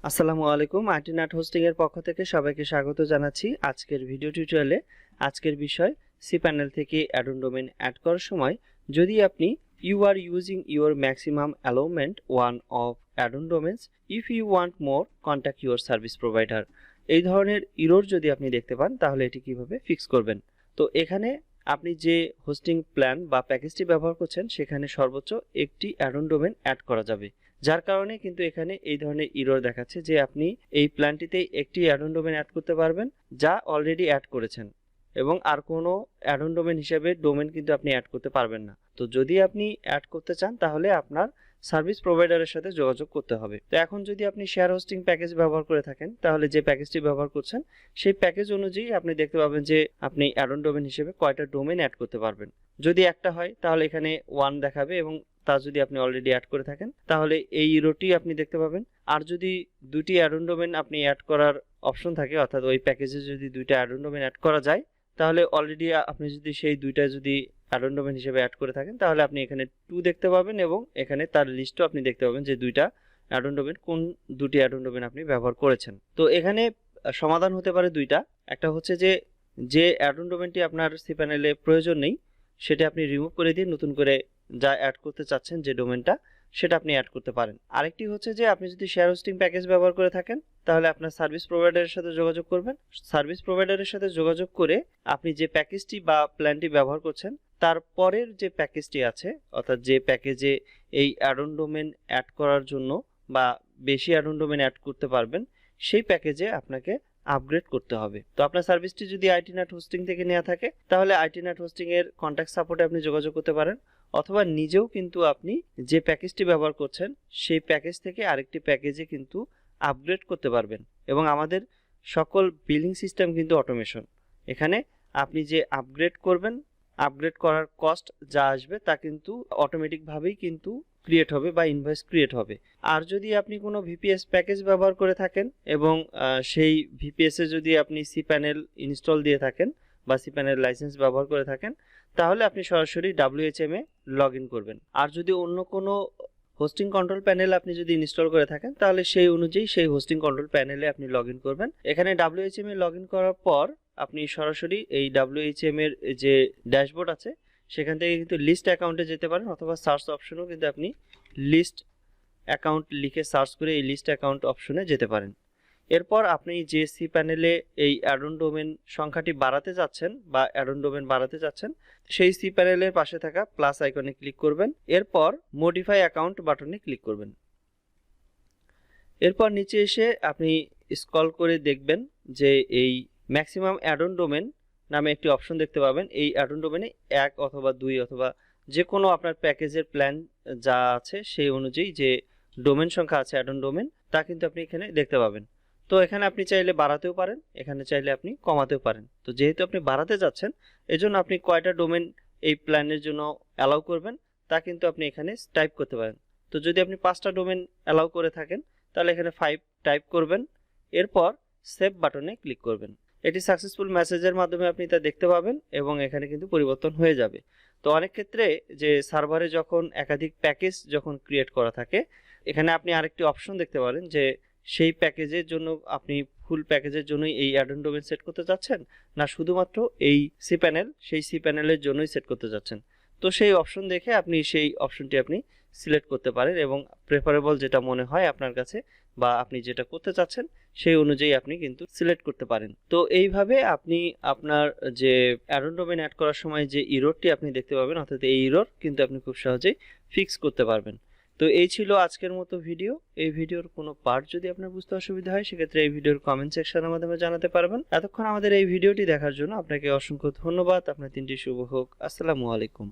আসসালামু আলাইকুম। আড্ডন হোস্টিং এর পক্ষ থেকে সবাইকে স্বাগত জানাচ্ছি। আজকের ভিডিও টিউটোরিয়ালে আজকের বিষয় সি প্যানেল থেকে অ্যাডন ডোমেন অ্যাড করার সময় যদি আপনি you are using your maximum allotment one of addon domains if you want more contact your service provider, এই ধরনের ইরর যদি আপনি দেখতে পান তাহলে এটি কিভাবে ফিক্স করবেন। তো এখানে আপনি যে হোস্টিং প্ল্যান বা প্যাকেজটি ব্যবহার করছেন সেখানে সর্বোচ্চ একটি অ্যাডন ডোমেন অ্যাড করা যাবে, যার কারণে কিন্তু এখানে এই ধরনের ইরর দেখাচ্ছে যে আপনি এই প্ল্যানটিতে একটি অ্যাডন ডোমেন অ্যাড করতে পারবেন যা অলরেডি অ্যাড করেছেন, এবং আর কোনো অ্যাডন ডোমেন হিসেবে ডোমেন কিন্তু আপনি অ্যাড করতে পারবেন না। তো যদি আপনি অ্যাড করতে চান তাহলে আপনার সার্ভিস প্রোভাইডারের সাথে যোগাযোগ করতে হবে। তো এখন যদি আপনি শেয়ার হোস্টিং প্যাকেজ ব্যবহার করে থাকেন তাহলে যে প্যাকেজটি ব্যবহার করছেন সেই প্যাকেজ অনুযায়ী আপনি দেখতে পাবেন যে আপনি অ্যাডন ডোমেন হিসেবে কয়টা ডোমেন অ্যাড করতে পারবেন। যদি একটা হয় তাহলে এখানে 1 দেখাবে, এবং তা যদি আপনি অলরেডি অ্যাড করে থাকেন তাহলে এই ইরোটি আপনি দেখতে পাবেন। আর যদি দুটি অ্যাডন ডোমেন আপনি অ্যাড করার অপশন থাকে, অর্থাৎ ওই প্যাকেজে যদি দুইটা অ্যাডন ডোমেন অ্যাড করা যায় তাহলে অলরেডি আপনি যদি সেই দুইটা যদি অ্যাডন ডোমেন হিসেবে অ্যাড করে থাকেন তাহলে আপনি এখানে 2 দেখতে পাবেন, এবং এখানে তার লিস্টও আপনি দেখতে পাবেন যে দুইটা অ্যাডন ডোমেন কোন দুটি অ্যাডন ডোমেন আপনি ব্যবহার করেছেন। তো এখানে সমাধান হতে পারে দুইটা। একটা হচ্ছে যে অ্যাডন ডোমেনটি আপনার সি প্যানেলে প্রয়োজন নেই সেটা আপনি রিমুভ করে দিয়ে নতুন করে যা অ্যাড করতে চাচ্ছেন যে ডোমেনটা সেটা আপনি অ্যাড করতে পারেন। আরেকটি হচ্ছে যে আপনি যদি শেয়ার হোস্টিং প্যাকেজ ব্যবহার করে থাকেন তাহলে আপনার সার্ভিস প্রোভাইডারের সাথে যোগাযোগ করবেন। সার্ভিস প্রোভাইডারের সাথে যোগাযোগ করে আপনি যে প্যাকেজটি বা প্ল্যানটি ব্যবহার করছেন তারপরের যে প্যাকেজটি আছে, অর্থাৎ যে প্যাকেজে এই অ্যাডন ডোমেন অ্যাড করার জন্য বা বেশি অ্যাডন ডোমেন অ্যাড করতে পারবেন সেই প্যাকেজে আপনাকে আপগ্রেড করতে হবে। তো আপনার সার্ভিসটি যদি আইটিনাট হোস্টিং থেকে নেওয়া থাকে তাহলে আইটিনাট হোস্টিং এর কন্ট্যাক্ট সাপোর্টে আপনি যোগাযোগ করতে পারেন, অথবা নিজেও কিন্তু আপনি যে প্যাকেজটি ব্যবহার করছেন সেই প্যাকেজ থেকে আরেকটি প্যাকেজে কিন্তু আপগ্রেড করতে পারবেন। এবং আমাদের সকল বিলিং সিস্টেম কিন্তু অটোমেশন। এখানে আপনি যে আপগ্রেড করবেন, আপগ্রেড করার কস্ট যা আসবে তা কিন্তু অটোমেটিকভাবেই কিন্তু ক্রিয়েট হবে বা ইনভয়েস ক্রিয়েট হবে। আর যদি আপনি কোনো ভিপিএস প্যাকেজ ব্যবহার করে থাকেন এবং সেই ভিপিএসে যদি আপনি সি প্যানেল ইনস্টল দিয়ে থাকেন বা সি প্যানেল লাইসেন্স ব্যবহার করে থাকেন তাহলে আপনি সরাসরি WHM এ লগ ইন করবেন। আর যদি অন্য কোনো হোস্টিং কন্ট্রোল প্যানেল আপনি যদি ইনস্টল করে থাকেন তাহলে সেই অনুযায়ী সেই হোস্টিং কন্ট্রোল প্যানেলে আপনি লগ ইন করবেন। এখানে WHM এ লগ ইন করার পর আপনি সরাসরি এই WHM এর যে ড্যাশবোর্ড আছে সেখান থেকে কিন্তু লিস্ট অ্যাকাউন্টে যেতে পারেন, অথবা সার্চ অপশনেও কিন্তু আপনি লিস্ট অ্যাকাউন্ট লিখে সার্চ করে এই লিস্ট অ্যাকাউন্ট অপশনে যেতে পারেন। এরপর আপনি যে সি প্যানেলে এই অ্যাডন ডোমেন সংখ্যাটি বাড়াতে যাচ্ছেন বা অ্যাডন ডোমেন বাড়াতে যাচ্ছেন সেই সি প্যানেলের পাশে থাকা প্লাস আইকনে ক্লিক করবেন। এরপর মডিফাই অ্যাকাউন্ট বাটনে ক্লিক করবেন। এরপর নিচে এসে আপনি স্ক্রল করে দেখবেন যে এই ম্যাক্সিমাম অ্যাডন ডোমেন নামে একটি অপশন দেখতে পাবেন। এই অ্যাডন ডোমেনে 1 অথবা 2 অথবা যে কোনো আপনার প্যাকেজের প্ল্যান যা আছে সেই অনুযায়ী যে ডোমেন সংখ্যা আছে অ্যাডন ডোমেন তা কিন্তু আপনি এখানে দেখতে পাবেন। তো এখানে আপনি চাইলে বাড়াতেও পারেন, এখানে চাইলে আপনি কমাতেও পারেন। তো যেহেতু আপনি বাড়াতে যাচ্ছেন এজন্য আপনি কয়টা ডোমেন এই প্ল্যানের জন্য অ্যালাউ করবেন তা কিন্তু আপনি এখানে টাইপ করতে পারেন। তো যদি আপনি 5টা ডোমেন অ্যালাউ করে থাকেন তাহলে এখানে 5 টাইপ করবেন। এরপর সেভ বাটনে ক্লিক করবেন। এটি সাকসেসফুল মেসেজের মাধ্যমে আপনি তা দেখতে পাবেন এবং এখানে কিন্তু পরিবর্তন হয়ে যাবে। তো অনেক ক্ষেত্রে যে সার্ভারে যখন একাধিক প্যাকেজ যখন ক্রিয়েট করা থাকে এখানে আপনি আরেকটি অপশন দেখতে পারেন যে সেই প্যাকেজের জন্য আপনি ফুল প্যাকেজের জন্যই এই অ্যাডন ডোমেন সেট করতে যাচ্ছেন না শুধুমাত্র এই সি প্যানেল সেই সি প্যানেলের জন্যই সেট করতে যাচ্ছেন। তো সেই অপশন দেখে আপনি সেই অপশনটি আপনি সিলেক্ট করতে পারেন এবং প্রেফারেবল যেটা মনে হয় আপনার কাছে বা আপনি যেটা করতে চাচ্ছেন সেই অনুযায়ী আপনি কিন্তু সিলেক্ট করতে পারেন। তো এইভাবে আপনি আপনার যে অ্যাডন ডোমেন অ্যাড করার সময় যে ইররটি আপনি দেখতে পাবেন, অর্থাৎ এই ইরর কিন্তু আপনি খুব সহজেই ফিক্স করতে পারবেন। তো এই ছিল আজকের মতো ভিডিও। এই ভিডিওর কোনো পার্ট যদি আপনার বুঝতে অসুবিধা হয় সেক্ষেত্রে এই ভিডিওর কমেন্ট সেকশনের মাধ্যমে জানাতে পারবেন। এতক্ষণ আমাদের এই ভিডিওটি দেখার জন্য আপনাকে অসংখ্য ধন্যবাদ। আপনার দিনটি শুভ হোক। আসসালামু আলাইকুম।